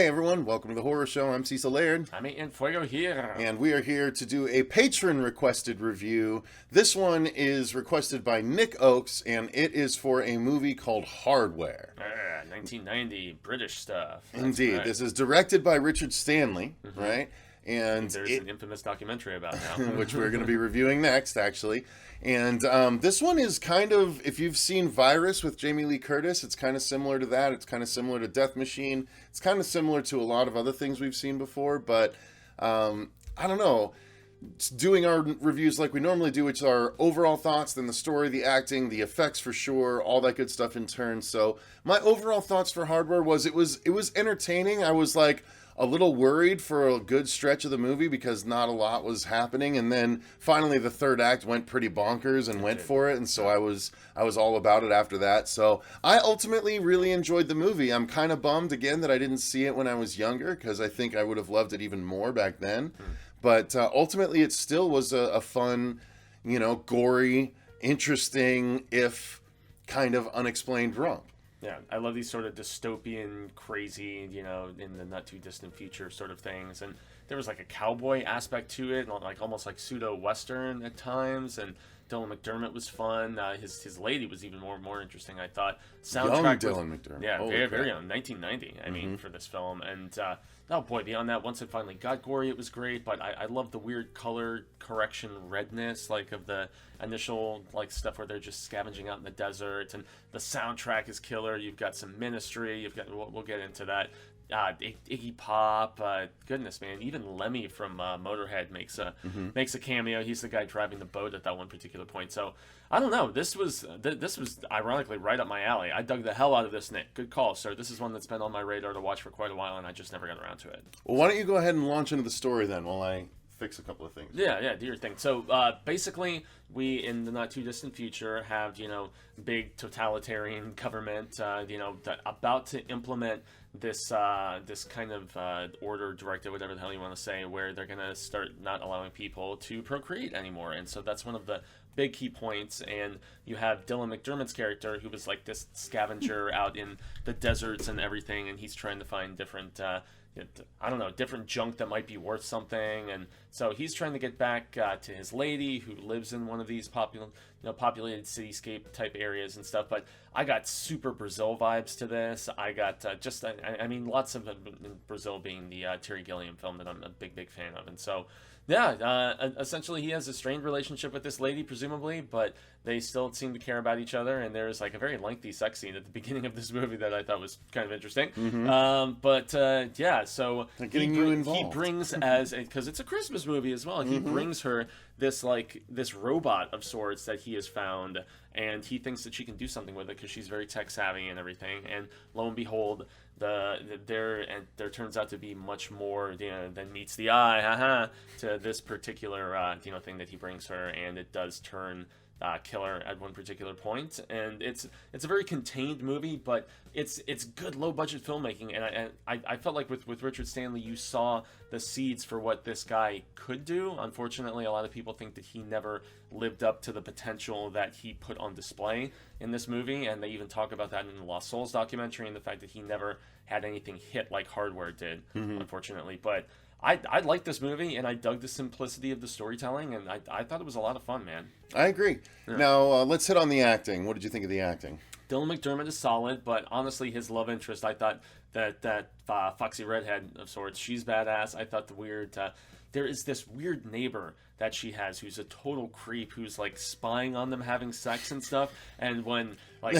Hey everyone, welcome to the Horror Show. I'm Cecil Laird. I'm Fuego here. And we are here to do a patron-requested review. This one is requested by Nick Oakes, and it is for a movie called Hardware. 1990, British stuff. That's Indeed. right. This is directed by Richard Stanley, right? And There's an infamous documentary about now. which we're going to be reviewing next, actually. And this one is kind of, if you've seen Virus with Jamie Lee Curtis, it's kind of similar to that. It's kind of similar to Death Machine. It's kind of similar to a lot of other things we've seen before. But I don't know. Doing our reviews like we normally do, which are overall thoughts, then the story, the acting, the effects for sure, all that good stuff in turn. So my overall thoughts for Hardware was it was entertaining. I was like a little worried for a good stretch of the movie because not a lot was happening, and then finally the third act went pretty bonkers and went for it, and so I was all about it after that. So I ultimately really enjoyed the movie. I'm kind of bummed again that I didn't see it when I was younger because I think I would have loved it even more back then. But ultimately it still was a fun, gory, interesting, if kind of unexplained romp. Yeah, I love these sort of dystopian, crazy, in the not too distant future sort of things. And there was like a cowboy aspect to it, like almost like pseudo-western at times. And Dylan McDermott was fun. His lady was even more interesting, I thought. Soundtrack young Dylan McDermott. Yeah, very young, 1990. I mean, for this film. And oh boy, beyond that, once it finally got gory, it was great. But I love the weird color correction redness, like of the initial stuff where they're just scavenging out in the desert, and the soundtrack is killer. You've got some Ministry. You've got we'll get into that. Iggy Pop, goodness man, even Lemmy from Motorhead makes a cameo. He's the guy driving the boat at that one particular point. So I don't know. This was ironically right up my alley. I dug the hell out of this, Nick. Good call, sir. This is one that's been on my radar to watch for quite a while, and I just never got around to it. Well, why don't you go ahead and launch into the story then while I fix a couple of things. Yeah, do your thing. So basically, we in the not too distant future have big totalitarian government about to implement this kind of order, directive, whatever the hell you want to say, where they're gonna start not allowing people to procreate anymore, and so that's one of the big key points. And you have Dylan McDermott's character, who was like this scavenger out in the deserts and everything, and he's trying to find different different junk that might be worth something. And so he's trying to get back to his lady, who lives in one of these populated cityscape type areas and stuff. But I got super Brazil vibes to this. I got lots of Brazil being the Terry Gilliam film that I'm a big fan of. And so essentially he has a strained relationship with this lady, presumably, but they still seem to care about each other. And there's like a very lengthy sex scene at the beginning of this movie that I thought was kind of interesting. So he brings, as because it's a Christmas movie as well, he brings her this robot of sorts that he has found, and he thinks that she can do something with it because she's very tech savvy and everything. And lo and behold, there turns out to be much more than meets the eye to this particular thing that he brings her, and it does turn killer at one particular point. And it's a very contained movie, but it's good low budget filmmaking. And I felt like with Richard Stanley, you saw the seeds for what this guy could do. Unfortunately, a lot of people think that he never lived up to the potential that he put on display in this movie, and they even talk about that in the Lost Souls documentary, and the fact that he never had anything hit like Hardware did, unfortunately. But I liked this movie, and I dug the simplicity of the storytelling, and I thought it was a lot of fun, man. I agree. Yeah. Now, let's hit on the acting. What did you think of the acting? Dylan McDermott is solid, but honestly, his love interest, I thought that foxy redhead of sorts, she's badass. I thought there is this weird neighbor that she has who's a total creep, who's like spying on them having sex and stuff. And when and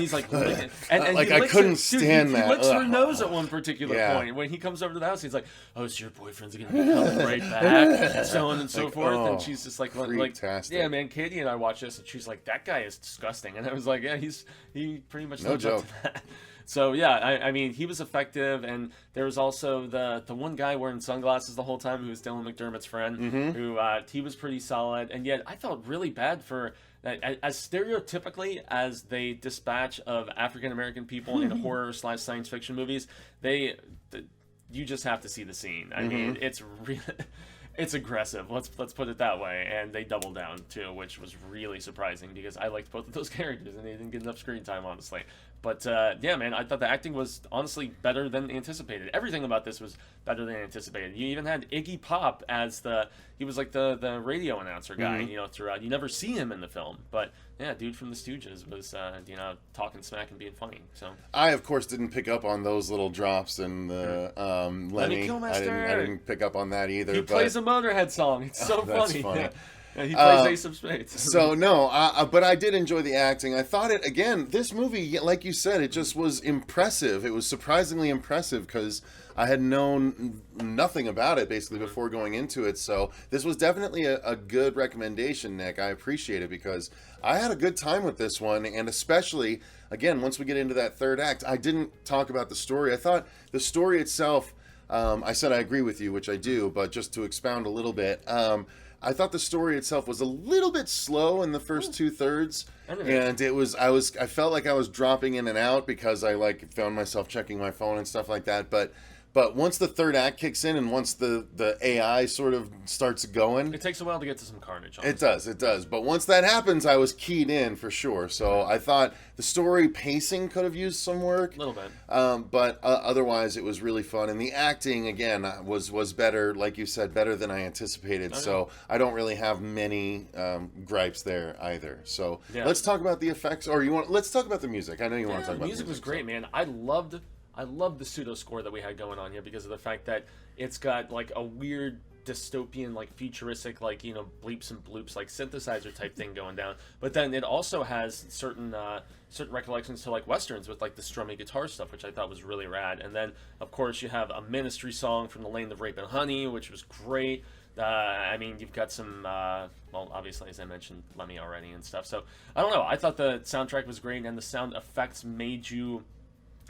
he's like, and like I couldn't stand that. He licks her nose at one particular point. When he comes over to the house, he's like, "Oh, so your boyfriend's gonna be coming right back," and so on and so forth. And she's just like, "Yeah, man." Katie and I watched this, and she's like, "That guy is disgusting," and I was like, "Yeah, he pretty much lives up to that." So yeah, I mean, he was effective, and there was also the one guy wearing sunglasses the whole time who was Dylan McDermott's friend, who he was pretty solid, and yet I felt really bad for as stereotypically as they dispatch of African American people in horror / science fiction movies. You just have to see the scene. I mean, it's really. It's aggressive, let's put it that way, and they double down too, which was really surprising because I liked both of those characters and they didn't get enough screen time, honestly. But yeah, man, I thought the acting was honestly better than anticipated. Everything about this was better than anticipated. You even had Iggy Pop as he was like the radio announcer guy, you know, throughout. You never see him in the film, but yeah, dude from the Stooges was, you know, talking smack and being funny. So I, of course, didn't pick up on those little drops in the Lenny. I didn't pick up on that either. He plays a Motorhead song. It's so that's funny. Yeah, he plays Ace of Spades. So no, but I did enjoy the acting. I thought this movie, like you said, it just was impressive. It was surprisingly impressive because I had known nothing about it basically before going into it. So this was definitely a good recommendation, Nick. I appreciate it because I had a good time with this one, and especially again once we get into that third act, I didn't talk about the story. I thought the story itself. I said I agree with you, which I do, but just to expound a little bit. I thought the story itself was a little bit slow in the first 2/3, and I felt like I was dropping in and out because I like found myself checking my phone and stuff like that. But once the third act kicks in and once the AI sort of starts going, it takes a while to get to some carnage. Honestly. It does. But once that happens, I was keyed in for sure. So I thought the story pacing could have used some work, a little bit. But otherwise, it was really fun, and the acting again was better, like you said, better than I anticipated. Okay. So I don't really have many gripes there either. So let's talk about the effects, or let's talk about the music. I know you want to talk about the music. The music was great, man. I loved the pseudo score that we had going on here because of the fact that it's got like a weird dystopian, like futuristic, like, you know, bleeps and bloops, like synthesizer type thing going down. But then it also has certain recollections to like westerns with like the strummy guitar stuff, which I thought was really rad. And then of course you have a Ministry song from The Land of Rape and Honey, which was great. I mean, you've got some, well, obviously, as I mentioned, Lemmy already and stuff. So I don't know. I thought the soundtrack was great, and the sound effects made you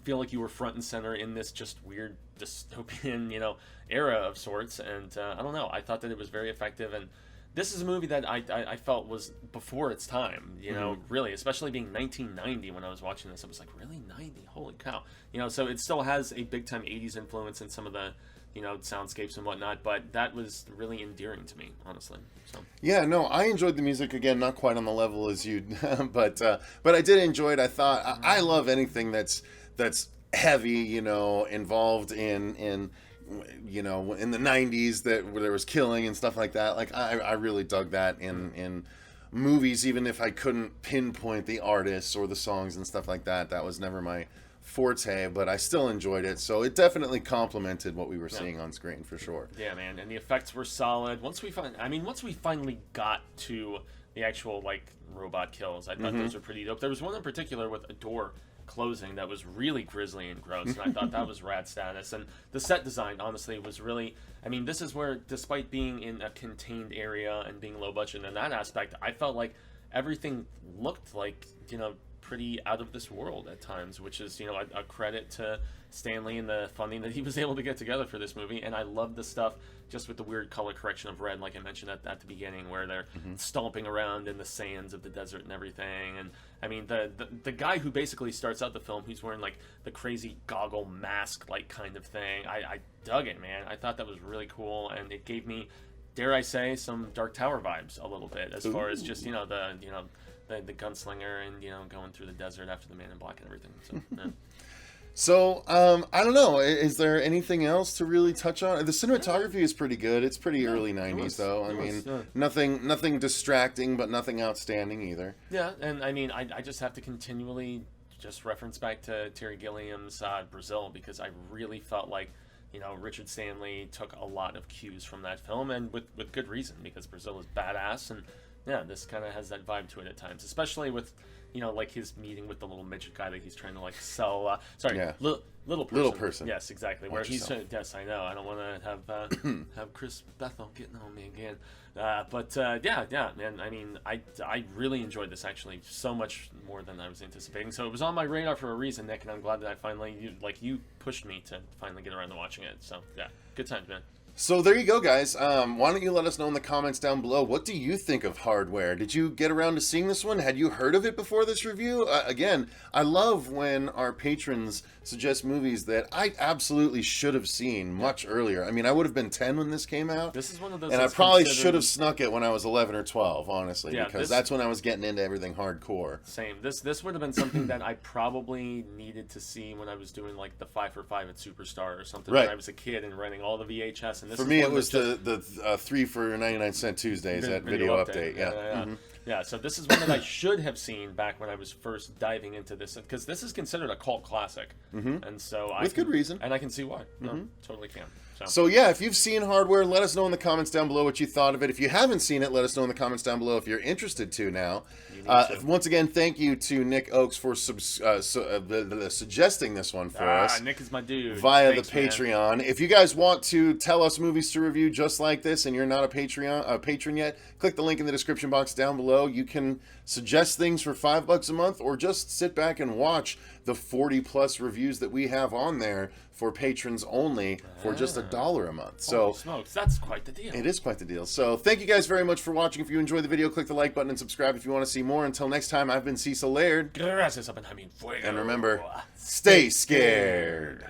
feel like you were front and center in this just weird dystopian, you know, era of sorts. And I don't know, I thought that it was very effective, and this is a movie that I felt was before its time, you know, really, especially being 1990 when I was watching this. I was like, really, 90? Holy cow. You know, so it still has a big time 80s influence in some of the, you know, soundscapes and whatnot, but that was really endearing to me, honestly. So yeah, no, I enjoyed the music again, not quite on the level as you, but I did enjoy it. I thought I love anything that's heavy, you know, involved in you know, in the 90s where there was killing and stuff like that. Like I really dug that in movies, even if I couldn't pinpoint the artists or the songs and stuff like that. That was never my forte, but I still enjoyed it. So it definitely complemented what we were seeing on screen for sure. Yeah, man, and the effects were solid. Once we finally got to the actual like robot kills, I thought those were pretty dope. There was one in particular with a door closing that was really grisly and gross, and I thought that was rad status. And the set design honestly was really, I mean, this is where, despite being in a contained area and being low budget in that aspect, I felt like everything looked like, you know, pretty out of this world at times, which is, you know, a credit to Stanley and the funding that he was able to get together for this movie. And I love the stuff just with the weird color correction of red, like I mentioned at the beginning, where they're stomping around in the sands of the desert and everything. And I mean, the guy who basically starts out the film, who's wearing like the crazy goggle mask like kind of thing, I dug it, man. I thought that was really cool, and it gave me, dare I say, some Dark Tower vibes a little bit, as far as just, you know, the gunslinger and, you know, going through the desert after the Man in Black and everything. So yeah. So, I don't know. Is there anything else to really touch on? The cinematography is pretty good. It's pretty early 90s, though. I mean, nothing distracting, but nothing outstanding either. Yeah, and I mean, I just have to continually just reference back to Terry Gilliam's Brazil, because I really felt like, you know, Richard Stanley took a lot of cues from that film, and with good reason, because Brazil is badass, and yeah, this kind of has that vibe to it at times, especially with, you know, like his meeting with the little midget guy that he's trying to like sell. Little person. Little person. Yes, exactly. Watch where he's yourself. Yes, I know. I don't want to have Chris Bethel getting on me again. Yeah, man. I mean, I really enjoyed this, actually, so much more than I was anticipating. So it was on my radar for a reason, Nick, and I'm glad that I finally you pushed me to finally get around to watching it. So yeah, good times, man. So there you go, guys. Why don't you let us know in the comments down below, what do you think of Hardware? Did you get around to seeing this one? Had you heard of it before this review? Again, I love when our patrons suggest movies that I absolutely should have seen much earlier. I mean, I would have been 10 when this came out. This is one of those, and I probably should have snuck it when I was 11 or 12, honestly, because that's when I was getting into everything hardcore. Same. This would have been something that I probably needed to see when I was doing like the 5 for 5 at Superstar or something when I was a kid and renting all the VHS. And this for me, it was the 3 for 99-cent Tuesdays, that video update. Yeah. Yeah, so this is one that I should have seen back when I was first diving into this, because this is considered a cult classic, and so with good reason, and I can see why. No, totally can. So yeah, if you've seen Hardware, let us know in the comments down below what you thought of it. If you haven't seen it, let us know in the comments down below if you're interested to now. Once again, thank you to Nick Oakes for suggesting this one for us. Nick is my dude. Via the Patreon. Man. If you guys want to tell us movies to review just like this and you're not a patron yet, click the link in the description box down below. You can suggest things for $5 a month or just sit back and watch the 40+ reviews that we have on there for patrons only for just $1 a month. So holy smokes, that's quite the deal. It is quite the deal. So thank you guys very much for watching. If you enjoyed the video, click the like button and subscribe if you want to see more. Until next time, I've been Cecil Laird. Gracias, Jaime. And remember, stay scared.